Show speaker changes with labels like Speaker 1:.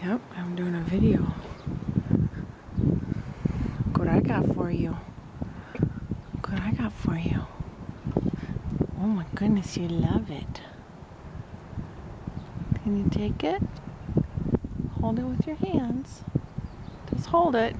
Speaker 1: Yep, I'm doing a video. Look what I got for you. Look what I got for you. Oh my goodness, you love it. Can you take it? Hold it with your hands. Just hold it.